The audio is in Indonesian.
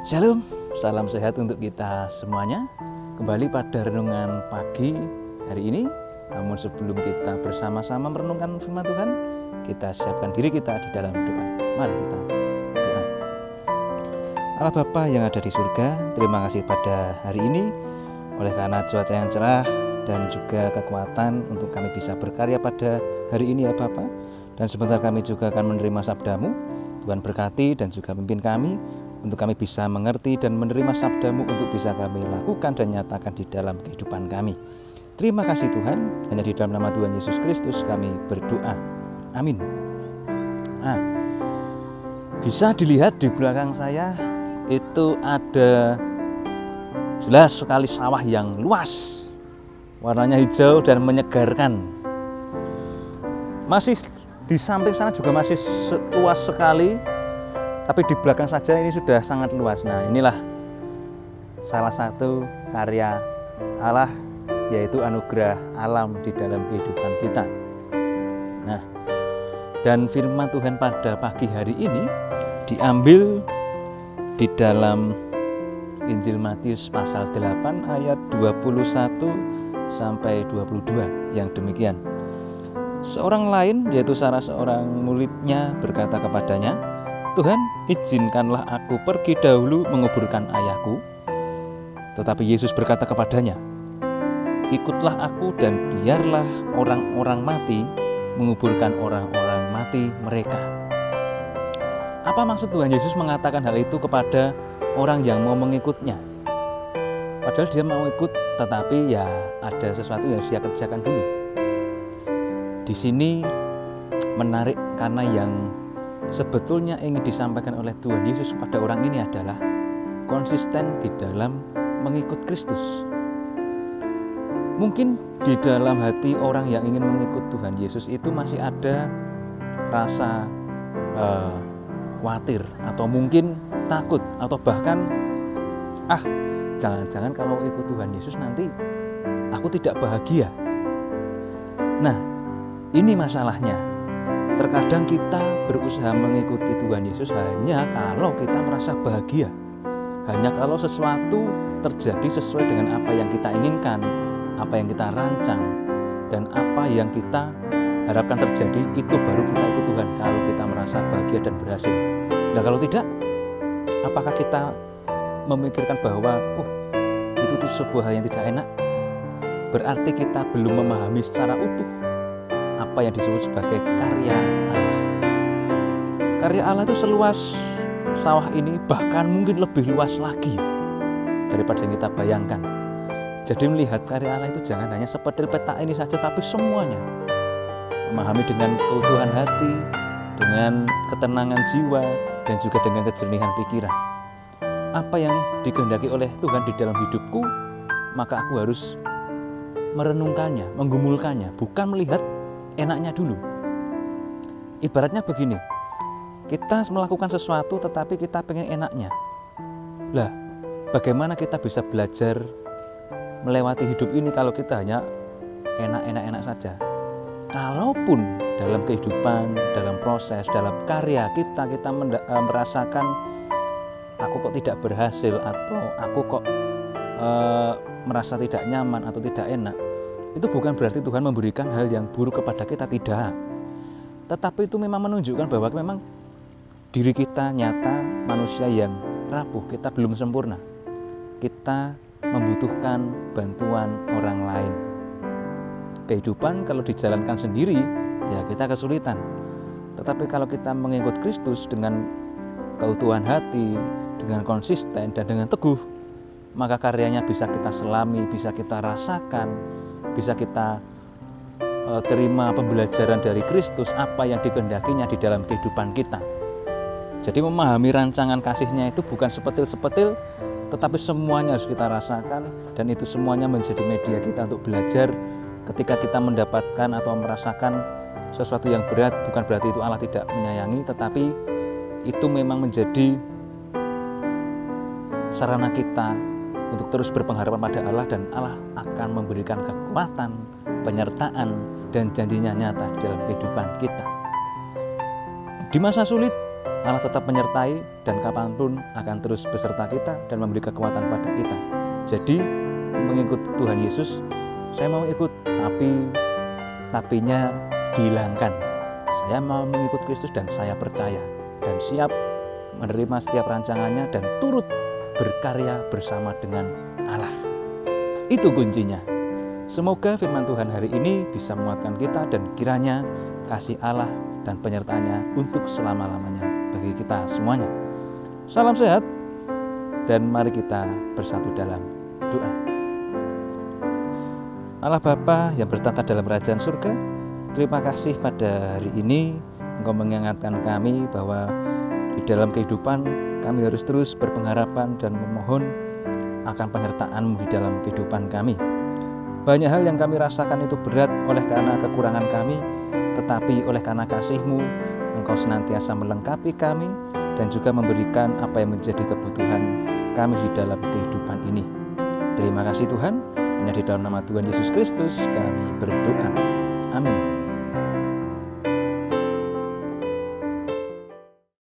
Shalom, salam sehat untuk kita semuanya. Kembali pada renungan pagi hari ini. Namun sebelum kita bersama-sama merenungkan firman Tuhan, kita siapkan diri kita di dalam doa. Mari kita doa. Allah Bapa yang ada di surga, terima kasih pada hari ini oleh karena cuaca yang cerah dan juga kekuatan untuk kami bisa berkarya pada hari ini ya Bapa. Dan sebentar kami juga akan menerima sabda-Mu. Tuhan berkati dan juga pimpin kami untuk kami bisa mengerti dan menerima sabda-Mu untuk bisa kami lakukan dan nyatakan di dalam kehidupan kami. Terima kasih Tuhan, hanya di dalam nama Tuhan Yesus Kristus kami berdoa. Amin. Bisa dilihat di belakang saya itu ada jelas sekali sawah yang luas, warnanya hijau dan menyegarkan. Masih di samping sana juga masih luas sekali, tapi di belakang saja ini sudah sangat luas. Nah, inilah salah satu karya Allah, yaitu anugerah alam di dalam kehidupan kita. Nah, dan firman Tuhan pada pagi hari ini diambil di dalam Injil Matius pasal 8 ayat 21 sampai 22 yang demikian. Seorang lain, yaitu salah seorang muridnya, berkata kepadanya, "Tuhan, izinkanlah aku pergi dahulu menguburkan ayahku." Tetapi Yesus berkata kepadanya, "Ikutlah aku dan biarlah orang-orang mati menguburkan orang-orang mati mereka." Apa maksud Tuhan Yesus mengatakan hal itu kepada orang yang mau mengikutnya? Padahal dia mau ikut, tetapi ya ada sesuatu yang harus dia kerjakan dulu. Di sini menarik karena yang sebetulnya ingin disampaikan oleh Tuhan Yesus kepada orang ini adalah konsisten di dalam mengikut Kristus. Mungkin di dalam hati orang yang ingin mengikut Tuhan Yesus itu masih ada rasa khawatir atau mungkin takut atau bahkan jangan-jangan kalau ikut Tuhan Yesus nanti aku tidak bahagia. Nah, ini masalahnya. Terkadang kita berusaha mengikuti Tuhan Yesus hanya kalau kita merasa bahagia. Hanya kalau sesuatu terjadi sesuai dengan apa yang kita inginkan, apa yang kita rancang, dan apa yang kita harapkan terjadi, itu baru kita ikut Tuhan kalau kita merasa bahagia dan berhasil. Nah, kalau tidak, apakah kita memikirkan bahwa itu sebuah hal yang tidak enak? Berarti kita belum memahami secara utuh apa yang disebut sebagai karya Allah. Karya Allah itu seluas sawah ini, bahkan mungkin lebih luas lagi daripada yang kita bayangkan. Jadi melihat karya Allah itu jangan hanya seperti peta ini saja, tapi semuanya. Memahami dengan keutuhan hati, dengan ketenangan jiwa, dan juga dengan kejernihan pikiran. Apa yang dikehendaki oleh Tuhan di dalam hidupku, maka aku harus merenungkannya, menggumulkannya, bukan melihat enaknya dulu. Ibaratnya begini, kita melakukan sesuatu tetapi kita pengen enaknya. Lah, bagaimana kita bisa belajar melewati hidup ini kalau kita hanya enak-enak saja? Kalaupun dalam kehidupan, dalam proses, dalam karya kita merasakan aku kok tidak berhasil atau aku kok merasa tidak nyaman atau tidak enak, itu bukan berarti Tuhan memberikan hal yang buruk kepada kita, tidak. Tetapi itu memang menunjukkan bahwa memang diri kita nyata manusia yang rapuh, kita belum sempurna. Kita membutuhkan bantuan orang lain. Kehidupan kalau dijalankan sendiri, ya kita kesulitan. Tetapi kalau kita mengikut Kristus dengan keutuhan hati, dengan konsisten dan dengan teguh, maka karyanya bisa kita selami, bisa kita rasakan, bisa kita terima pembelajaran dari Kristus, apa yang dikehendakinya di dalam kehidupan kita. Jadi memahami rancangan kasih-Nya itu bukan sepetil-sepetil, tetapi semuanya harus kita rasakan, dan itu semuanya menjadi media kita untuk belajar. Ketika kita mendapatkan atau merasakan sesuatu yang berat, bukan berarti itu Allah tidak menyayangi, tetapi itu memang menjadi sarana kita untuk terus berpengharapan pada Allah, dan Allah akan memberikan kekuatan, penyertaan, dan janjinya nyata di dalam kehidupan kita. Di masa sulit Allah tetap menyertai dan kapanpun akan terus beserta kita dan memberi kekuatan pada kita. Jadi mengikut Tuhan Yesus, saya mau ikut, tapinya dihilangkan. Saya mau mengikut Kristus dan saya percaya dan siap menerima setiap rancangannya dan turut berkarya bersama dengan Allah. Itu kuncinya. Semoga firman Tuhan hari ini bisa menguatkan kita dan kiranya kasih Allah dan penyertaannya untuk selama-lamanya bagi kita semuanya. Salam sehat dan mari kita bersatu dalam doa. Allah Bapa yang bertata dalam kerajaan surga, terima kasih pada hari ini Engkau mengingatkan kami bahwa di dalam kehidupan kami harus terus berpengharapan dan memohon akan penyertaan-Mu di dalam kehidupan kami. Banyak hal yang kami rasakan itu berat oleh karena kekurangan kami, tetapi oleh karena kasih-Mu, Engkau senantiasa melengkapi kami dan juga memberikan apa yang menjadi kebutuhan kami di dalam kehidupan ini. Terima kasih Tuhan, hanya di dalam nama Tuhan Yesus Kristus kami berdoa. Amin.